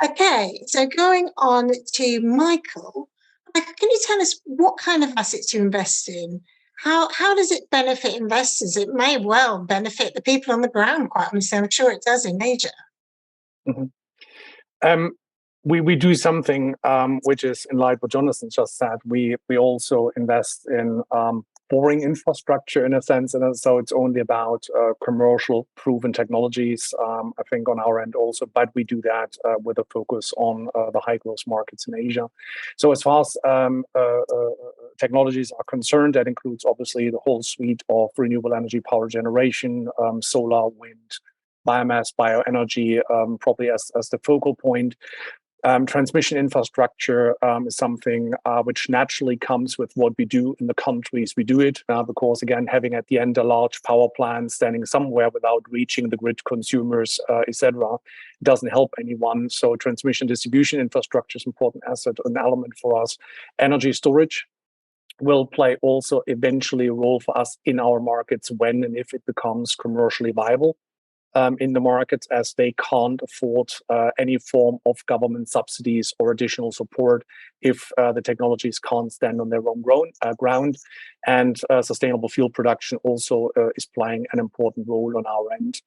Okay, so going on to Michael. Michael, can you tell us what kind of assets you invest in? How does it benefit investors? It may well benefit the people on the ground, quite honestly. I'm sure it does in Asia. Mhm. We do something which is in line with what Jonathan just said. We also invest in boring infrastructure in a sense, and so it's only about commercial proven technologies. I think on our end also, but we do that with a focus on the high growth markets in Asia. So as far as technologies are concerned, that includes obviously the whole suite of renewable energy power generation, solar, wind, biomass, bioenergy, probably as the focal point. Transmission infrastructure is something which naturally comes with what we do in the countries we do it, because again, having at the end a large power plant standing somewhere without reaching the grid consumers, etc., doesn't help anyone. So transmission distribution infrastructure is an important asset, an element for us. Energy storage will play also eventually a role for us in our markets when and if it becomes commercially viable. In the markets, as they can't afford any form of government subsidies or additional support if the technologies can't stand on their own ground. And sustainable fuel production also is playing an important role on our end.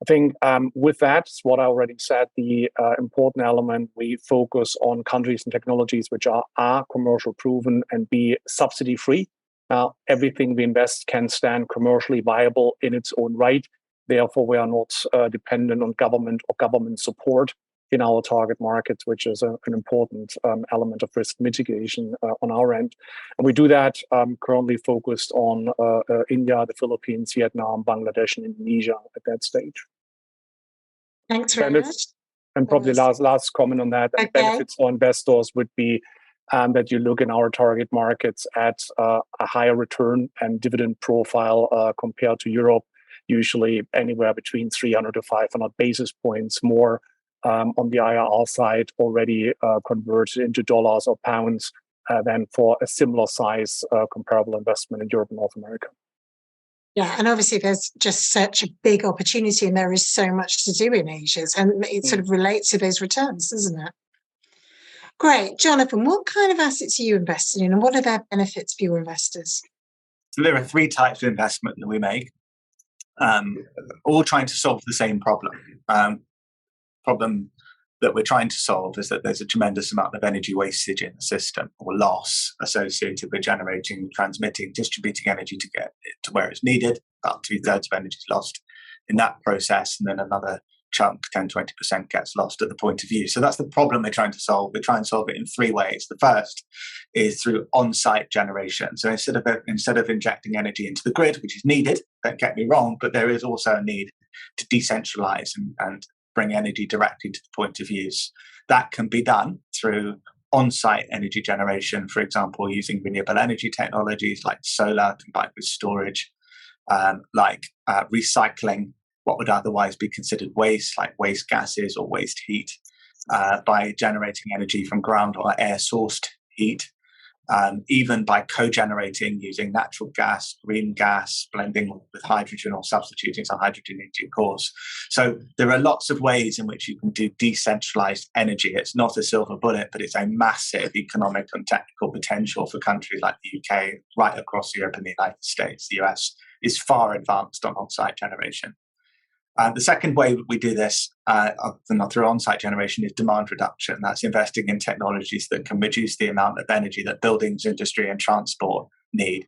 I think with that, what I already said, the important element, we focus on countries and technologies which are A, commercial proven, and B, subsidy free. Everything we invest can stand commercially viable in its own right. Therefore, we are not dependent on government or government support in our target markets, which is an important element of risk mitigation on our end. And we do that currently focused on India, the Philippines, Vietnam, Bangladesh, and Indonesia at that stage. Thanks very much. And probably last comment on that, okay. Benefits for investors would be that you look in our target markets at a higher return and dividend profile compared to Europe, usually anywhere between 300 to 500 basis points more on the IRR side, already converted into dollars or pounds than for a similar size comparable investment in Europe and North America. Yeah, and obviously there's just such a big opportunity and there is so much to do in Asia, and it sort of relates to those returns, doesn't it? Great. Jonathan, what kind of assets are you invested in and what are their benefits for your investors? So there are three types of investment that we make, all trying to solve the same problem. Problem that we're trying to solve is that there's a tremendous amount of energy wastage in the system, or loss, associated with generating, transmitting, distributing energy to get it to where it's needed. About 2/3 of energy is lost in that process, and then another chunk, 10-20%, gets lost at the point of use. So that's the problem we're trying to solve. We try and solve it in three ways. The first is through on-site generation. So instead of injecting energy into the grid, which is needed, don't get me wrong, but there is also a need to decentralize and bring energy directly to the point of use. That can be done through on-site energy generation, for example, using renewable energy technologies like solar combined with storage, like recycling what would otherwise be considered waste, like waste gases or waste heat, by generating energy from ground or air-sourced heat. Even by co-generating using natural gas, green gas, blending with hydrogen or substituting some hydrogen in due course. So there are lots of ways in which you can do decentralized energy. It's not a silver bullet, but it's a massive economic and technical potential for countries like the UK, right across Europe and the United States. The US is far advanced on on-site generation. The second way we do this, not through on-site generation, is demand reduction. That's investing in technologies that can reduce the amount of energy that buildings, industry, and transport need.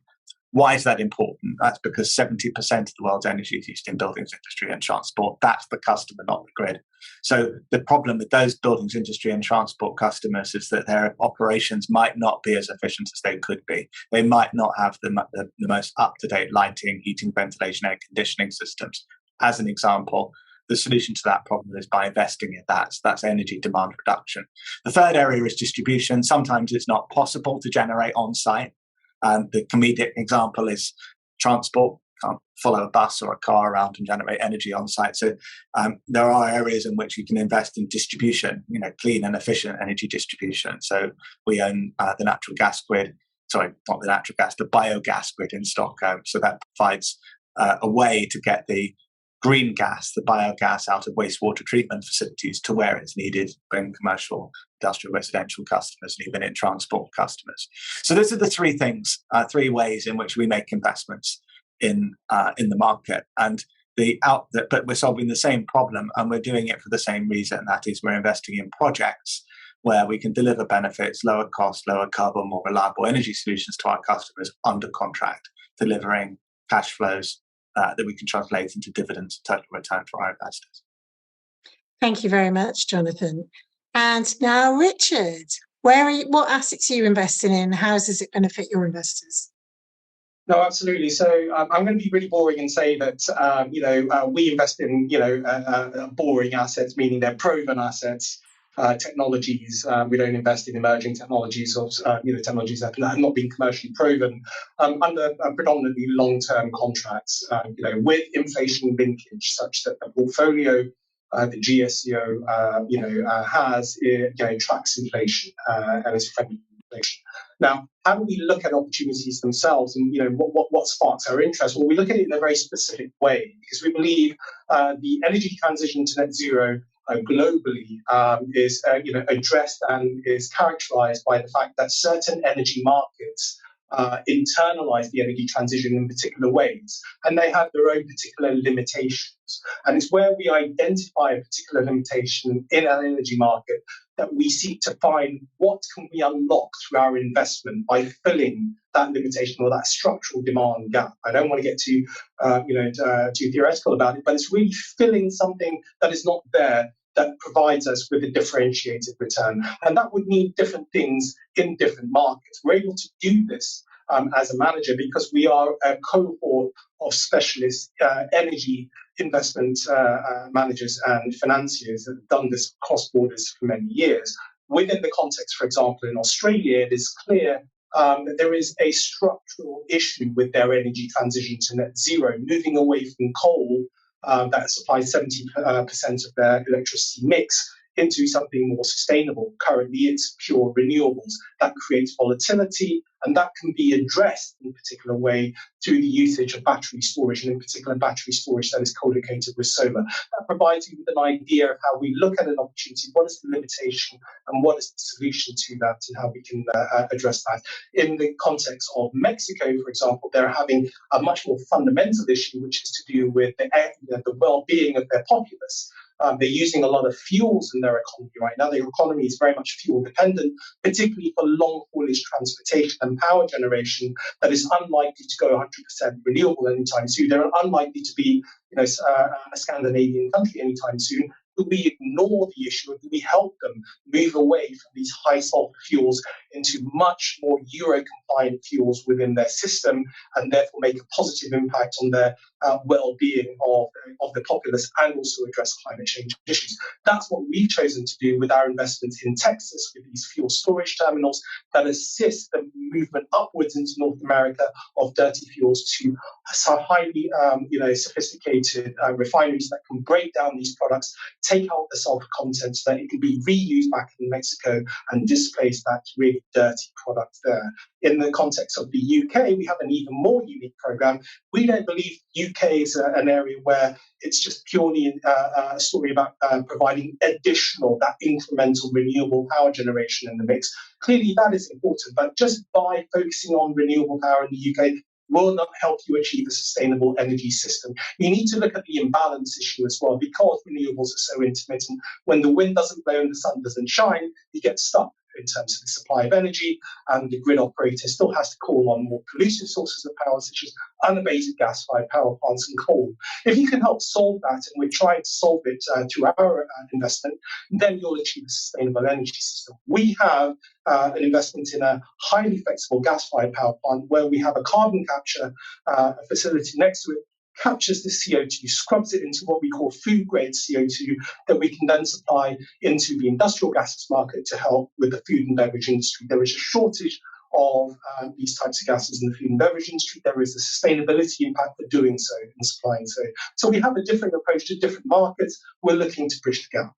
Why is that important? That's because 70% of the world's energy is used in buildings, industry, and transport. That's the customer, not the grid. So the problem with those buildings, industry, and transport customers is that their operations might not be as efficient as they could be. They might not have the most up-to-date lighting, heating, ventilation, air conditioning systems. As an example, the solution to that problem is by investing in that. So that's energy demand reduction. The third area is distribution. Sometimes it's not possible to generate on-site. The comedic example is transport. You can't follow a bus or a car around and generate energy on-site. So there are areas in which you can invest in distribution, clean and efficient energy distribution. So we own the natural gas grid. Sorry, not the natural gas, the biogas grid in Stockholm. So that provides a way to get the green gas, the biogas out of wastewater treatment facilities to where it's needed, bring commercial, industrial, residential customers, and even in transport customers. So those are the three things, three ways in which we make investments in the market. And but we're solving the same problem, and we're doing it for the same reason. That is, we're investing in projects where we can deliver benefits, lower cost, lower carbon, more reliable energy solutions to our customers under contract, delivering cash flows that we can translate into dividends and total return for our investors. Thank you very much, Jonathan. And now, Richard, what assets are you investing in? How does it benefit your investors? No, absolutely. So I'm going to be really boring and say that we invest in boring assets, meaning they're proven assets, technologies. We don't invest in emerging technologies or technologies that have not been commercially proven under predominantly long-term contracts. With inflation linkage, such that the portfolio the GSCO has tracks inflation and is friendly to inflation. Now, how do we look at opportunities themselves, and what sparks our interest? Well, we look at it in a very specific way, because we believe the energy transition to net zero globally is addressed and is characterized by the fact that certain energy markets internalize the energy transition in particular ways, and they have their own particular limitations. And it's where we identify a particular limitation in an energy market that we seek to find what can we unlock through our investment by filling that limitation or that structural demand gap. I don't want to get too theoretical about it, but it's really filling something that is not there that provides us with a differentiated return. And that would mean different things in different markets. We're able to do this as a manager because we are a cohort of specialist energy investment managers and financiers that have done this across borders for many years. Within the context, for example, in Australia, it is clear that there is a structural issue with their energy transition to net zero, moving away from coal that supplies 70% of their electricity mix into something more sustainable. Currently, it's pure renewables. That creates volatility, and that can be addressed in a particular way through the usage of battery storage, and in particular battery storage that is co-located with solar. That provides you with an idea of how we look at an opportunity, what is the limitation, and what is the solution to that, and how we can address that. In the context of Mexico, for example, they're having a much more fundamental issue, which is to do with the well-being of their populace. They're using a lot of fuels in their economy right now. Their economy is very much fuel dependent, particularly for long haulage transportation and power generation that is unlikely to go 100% renewable anytime soon. They're unlikely to be a Scandinavian country anytime soon. Do we ignore the issue, or do we help them move away from these high sulfur fuels into much more Euro-compliant fuels within their system, and therefore make a positive impact on their well-being of the populace, and also address climate change issues? That's what we've chosen to do with our investments in Texas, with these fuel storage terminals that assist the movement upwards into North America of dirty fuels to highly sophisticated refineries that can break down these products, take out the sulfur content so that it can be reused back in Mexico and displace that really dirty product there. In the context of the UK, we have an even more unique program. We don't believe the UK is an area where it's just purely a story about providing additional, that incremental renewable power generation in the mix. Clearly, that is important, but just by focusing on renewable power in the UK will not help you achieve a sustainable energy system. You need to look at the imbalance issue as well, because renewables are so intermittent. When the wind doesn't blow and the sun doesn't shine, you get stuck in terms of the supply of energy, and the grid operator still has to call on more polluting sources of power, such as unabated gas-fired power plants and coal. If you can help solve that, and we're trying to solve it through our investment, then you'll achieve a sustainable energy system. We have an investment in a highly flexible gas-fired power plant where we have a carbon capture facility next to it, captures the CO2, scrubs it into what we call food-grade CO2 that we can then supply into the industrial gases market to help with the food and beverage industry. There is a shortage of these types of gases in the food and beverage industry. There is a sustainability impact for doing so and supplying so. So we have a different approach to different markets. We're looking to bridge the gap.